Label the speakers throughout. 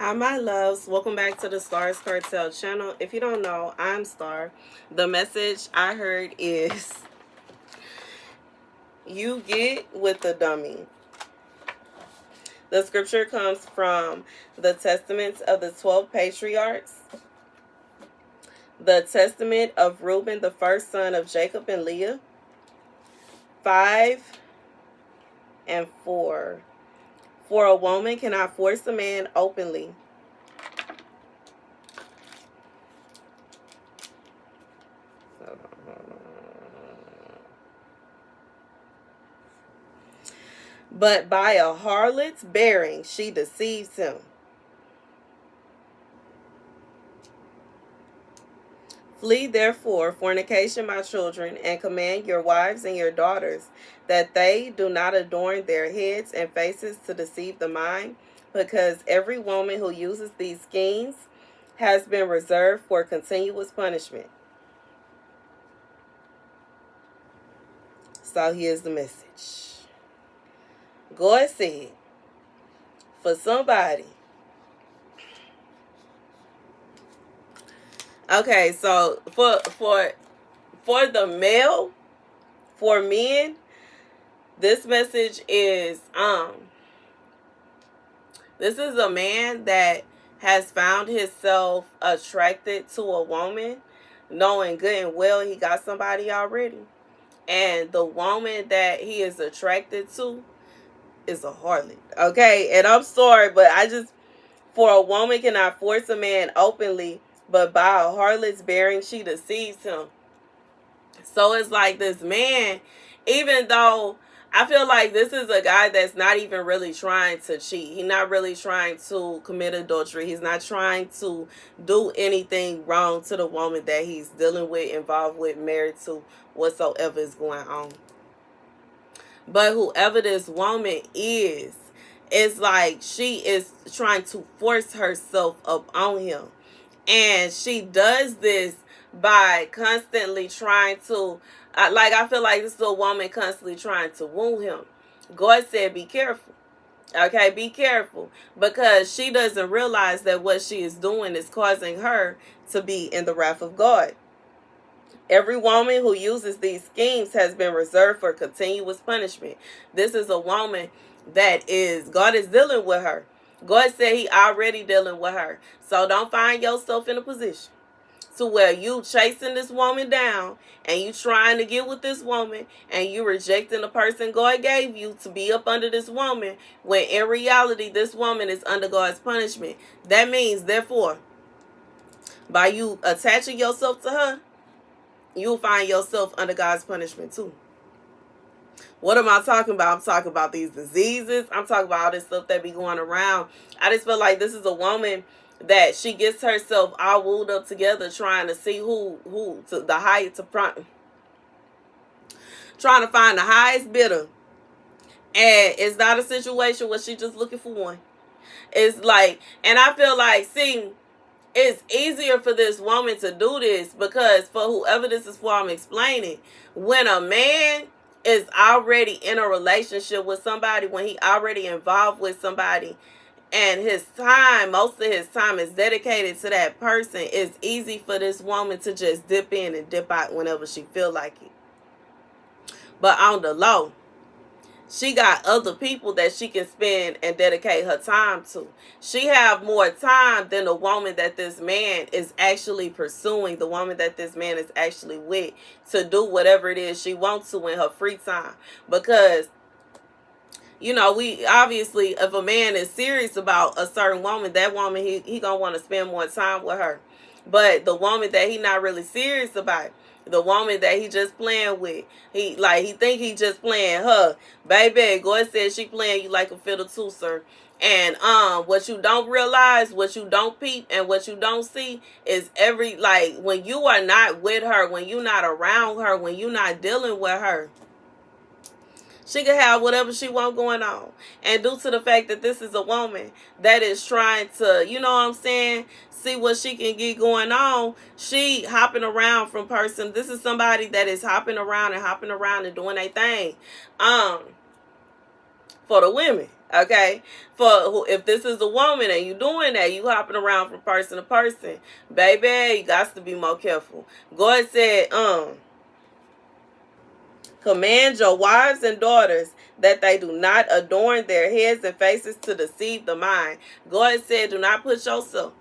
Speaker 1: Hi, my loves. Welcome back to the Starscartel channel. If you don't know, I'm Star. The message I heard is you get with the dummy. The scripture comes from the Testaments of the 12 Patriarchs, the Testament of Reuben, the first son of Jacob and Leah, 5 and 4. For a woman cannot force a man openly. But by a harlot's bearing she deceives him. Flee therefore fornication, my children, and command your wives and your daughters that they do not adorn their heads and faces to deceive the mind, because every woman who uses these schemes has been reserved for continuous punishment. So here's the message. God said, for somebody. Okay, so for the male, for men, this message is this is a man that has found himself attracted to a woman, knowing good and well he got somebody already. And the woman that he is attracted to is a harlot. Okay, and I'm sorry, but for a woman cannot force a man openly, but by a harlot's bearing she deceives him. So it's like this man, even though I feel like this is a guy that's not even really trying to cheat. He's not really trying to commit adultery. He's not trying to do anything wrong to the woman that he's dealing with, involved with, married to, whatsoever is going on. But whoever this woman is, it's like she is trying to force herself up on him. And she does this by constantly trying to, I feel like this is a woman constantly trying to woo him. God said, be careful. Okay, be careful. Because she doesn't realize that what she is doing is causing her to be in the wrath of God. Every woman who uses these schemes has been reserved for continuous punishment. This is a woman that God is dealing with her. God said he already dealing with her. So don't find yourself in a position to where you chasing this woman down and you trying to get with this woman and you rejecting the person God gave you to be up under this woman, when in reality this woman is under God's punishment. That means, therefore, by you attaching yourself to her, you'll find yourself under God's punishment too. What am I talking about? I'm talking about these diseases. I'm talking about all this stuff that be going around. I just feel like this is a woman that she gets herself all wooed up together trying to see who to the highest, trying to find the highest bidder. And it's not a situation where she's just looking for one. It's like, and I feel like, see, it's easier for this woman to do this because for whoever this is for, I'm explaining. When a man is already in a relationship with somebody, when he already involved with somebody, and most of his time is dedicated to that person, it's easy for this woman to just dip in and dip out whenever she feel like it. But on the low, she got other people that she can spend and dedicate her time to. She have more time than the woman that this man is actually pursuing, the woman that this man is actually with, to do whatever it is she wants to in her free time. Because, you know, we obviously, if a man is serious about a certain woman, that woman, he gonna want to spend more time with her. But the woman that he not really serious about, the woman that he just playing with, he think he just playing her. Baby, God said she playing you like a fiddle too, sir. And what you don't realize, what you don't peep, and what you don't see is when you are not with her, when you're not around her, when you're not dealing with her, she can have whatever she want going on. And due to the fact that this is a woman that is trying to, you know what I'm saying, see what she can get going on, she hopping around from person. This is somebody that is hopping around and doing their thing. For the women. Okay, if this is a woman and you doing that, you hopping around from person to person, baby, you got to be more careful. God said, command your wives and daughters that they do not adorn their heads and faces to deceive the mind. God said, do not put yourself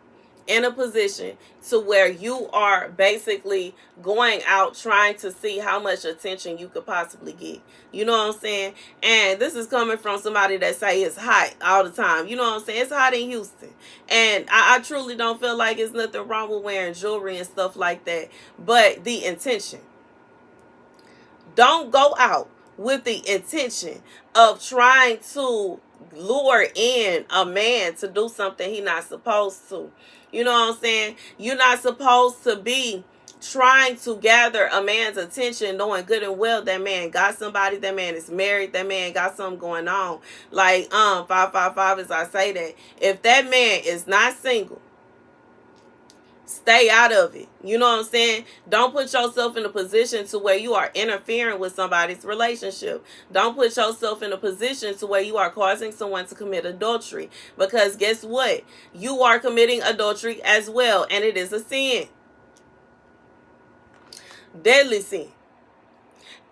Speaker 1: in a position to where you are basically going out trying to see how much attention you could possibly get. You know what I'm saying? And this is coming from somebody that say it's hot all the time. You know what I'm saying? It's hot in Houston. And I truly don't feel like it's nothing wrong with wearing jewelry and stuff like that. But the intention. Don't go out with the intention of trying to lure in a man to do something he's not supposed to. You know what I'm saying? You're not supposed to be trying to gather a man's attention knowing good and well that man got somebody, that man is married, that man got something going on. Like 555, as I say that, if that man is not single, stay out of it. You know what I'm saying? Don't put yourself in a position to where you are interfering with somebody's relationship. Don't put yourself in a position to where you are causing someone to commit adultery. Because guess what? You are committing adultery as well. And it is a sin. Deadly sin.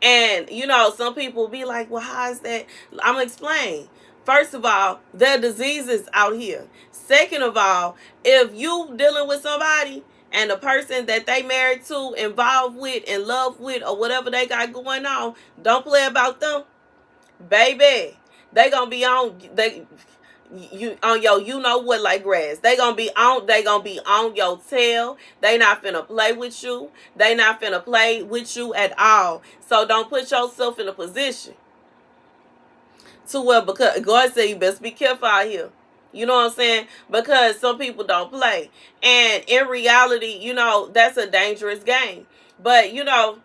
Speaker 1: And, you know, some people be like, well, how is that? I'm going to explain. First of all, there are diseases out here. Second of all, if you dealing with somebody and the person that they married to, involved with, in love with, or whatever they got going on, don't play about them. Baby, they gonna be on your you know what like grass. They gonna be on your tail. They not finna play with you. They not finna play with you at all. So don't put yourself in a position to where, because God said you best be careful out here. You know what I'm saying? Because some people don't play. And in reality, you know, that's a dangerous game. But, you know,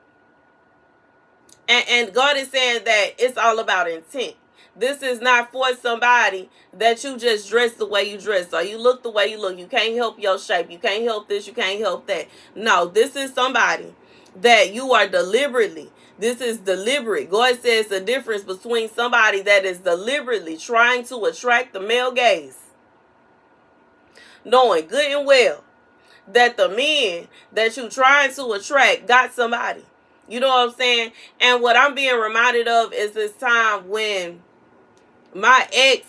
Speaker 1: and God is saying that it's all about intent. This is not for somebody that you just dress the way you dress or you look the way you look. You can't help your shape. You can't help this. You can't help that. No, this is somebody that you are deliberately. This is deliberate. God says the difference between somebody that is deliberately trying to attract the male gaze, knowing good and well that the men that you trying to attract got somebody. You know what I'm saying? And what I'm being reminded of is this time when my ex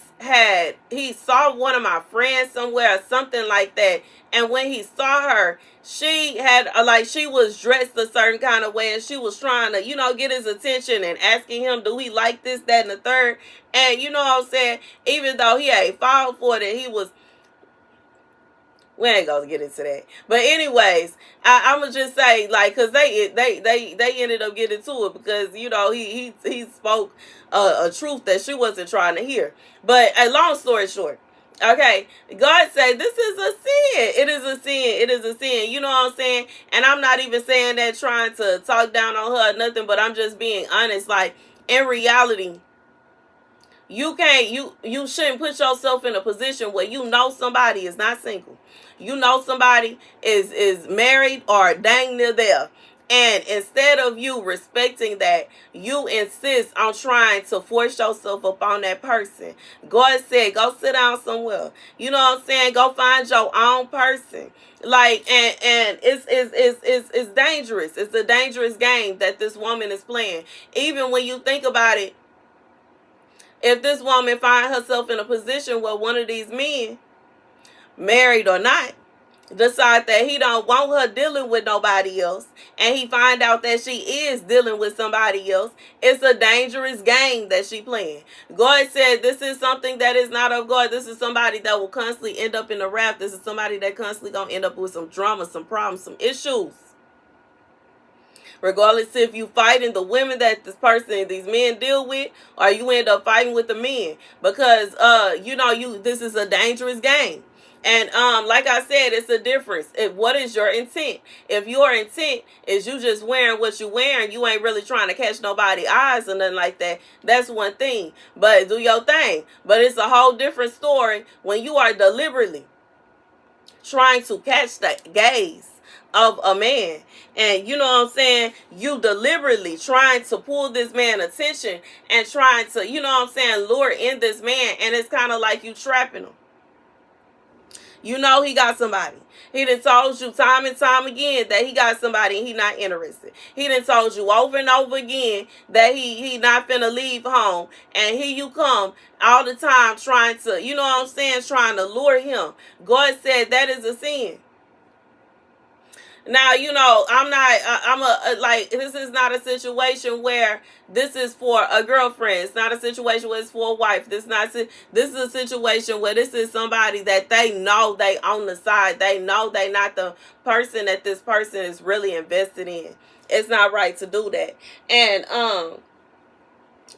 Speaker 1: he saw one of my friends somewhere or something like that. And when he saw her, she had she was dressed a certain kind of way and she was trying to, you know, get his attention and asking him, do he like this, that, and the third. And you know what I'm saying? Even though he had fallen for it, he was, we ain't gonna get into that. But anyways, I'm gonna just say, like, cause they ended up getting to it because, you know, he spoke a truth that she wasn't trying to hear. But a long story short, okay, God said this is a sin. It is a sin. It is a sin. You know what I'm saying? And I'm not even saying that trying to talk down on her or nothing, but I'm just being honest. Like, in reality, you shouldn't put yourself in a position where you know somebody is not single. You know somebody is married or dang near there. And instead of you respecting that, you insist on trying to force yourself upon that person. God said, go sit down somewhere. You know what I'm saying? Go find your own person. Like, and it's dangerous. It's a dangerous game that this woman is playing. Even when you think about it, if this woman finds herself in a position where one of these men, married or not, decide that he don't want her dealing with nobody else, and he find out that she is dealing with somebody else, it's a dangerous game that she playing. God said this is something that is not of God. This is somebody that will constantly end up in the wrath. This is somebody that constantly gonna end up with some drama, some problems, some issues. Regardless if you fighting the women that these men deal with, or you end up fighting with the men, because this is a dangerous game. And like I said, it's a difference. What is your intent? If your intent is you just wearing what you wearing, you ain't really trying to catch nobody's eyes or nothing like that, that's one thing. But do your thing. But it's a whole different story when you are deliberately trying to catch the gaze of a man. And you know what I'm saying? You deliberately trying to pull this man attention and trying to, you know what I'm saying, lure in this man. And it's kind of like you trapping him. You know he got somebody. He done told you time and time again that he got somebody and he not interested. He done told you over and over again that he not finna leave home. And here you come all the time trying to, you know what I'm saying, trying to lure him. God said that is a sin. Now, you know, this is not a situation where this is for a girlfriend. It's not a situation where it's for a wife. This is a situation where this is somebody that they know they on the side. They know they not the person that this person is really invested in. It's not right to do that. And,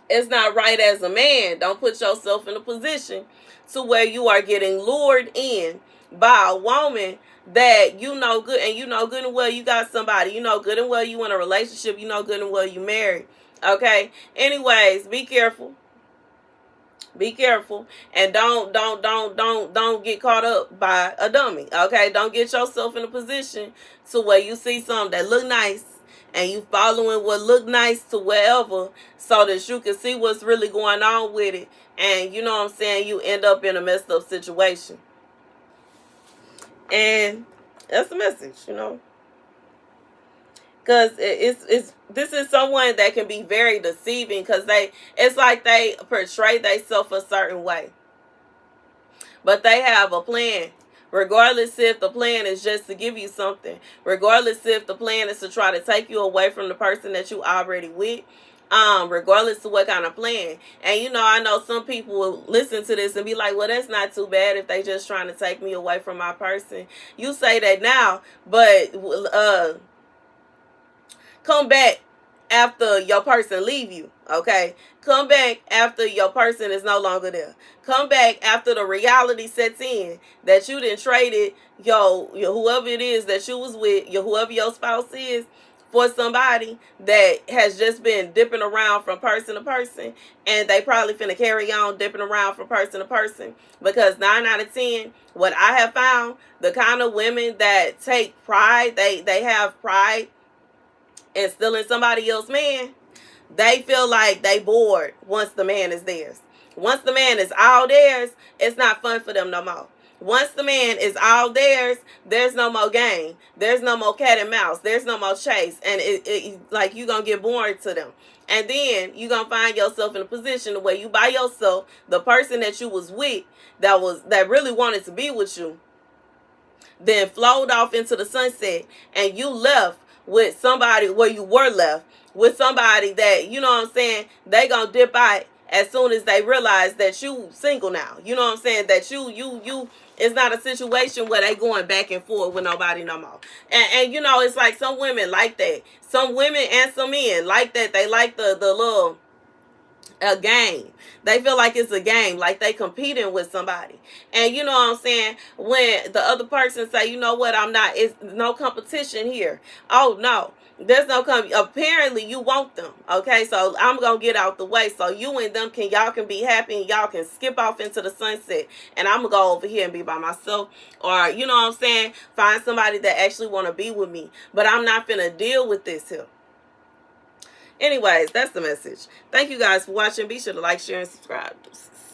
Speaker 1: it's not right as a man. Don't put yourself in a position to where you are getting lured in by a woman that you know good, and you know good and well you got somebody, you know good and well you in a relationship, you know good and well you married. Okay. Anyways, be careful. Be careful, and don't get caught up by a dummy. Okay, don't get yourself in a position to where you see something that look nice and you following what look nice to wherever so that you can see what's really going on with it, and you know what I'm saying, you end up in a messed up situation. And that's the message, you know. Because this is someone that can be very deceiving, because it's like they portray themselves a certain way. But they have a plan. Regardless if the plan is just to give you something. Regardless if the plan is to try to take you away from the person that you already with. Regardless of what kind of plan. And you know, I know some people will listen to this and be like, well, that's not too bad if they just trying to take me away from my person. You say that now, but come back after your person leave you. Okay, come back after your person is no longer there. Come back after the reality sets in that you done traded your whoever it is that you was with, whoever your spouse is, for somebody that has just been dipping around from person to person, and they probably finna carry on dipping around from person to person. Because 9 out of 10, what I have found, the kind of women that take pride, they have pride in stealing somebody else's man, they feel like they bored once the man is theirs. Once the man is all theirs, it's not fun for them no more. Once the man is all theirs, there's no more game. There's no more cat and mouse. There's no more chase. And it like you're going to get bored to them. And then you're going to find yourself in a position where you by yourself, the person that you was with that really wanted to be with you, then flowed off into the sunset, and you left with somebody, where you were left with somebody that, you know what I'm saying, they gonna dip out as soon as they realize that you single now. You know what I'm saying, that you it's not a situation where they going back and forth with nobody no more. And you know, it's like some women like that. Some women and some men like that. They like the little a game. They feel like it's a game, like they competing with somebody. And you know what I'm saying, when the other person say, you know what, I'm not, it's no competition here. Oh no, there's no apparently you want them. Okay, so I'm gonna get out the way so you and them y'all can be happy, and y'all can skip off into the sunset, and I'm gonna go over here and be by myself. Or you know what I'm saying, find somebody that actually want to be with me, but I'm not finna deal with this here. Anyways, that's the message. Thank you guys for watching. Be sure to like, share, and subscribe.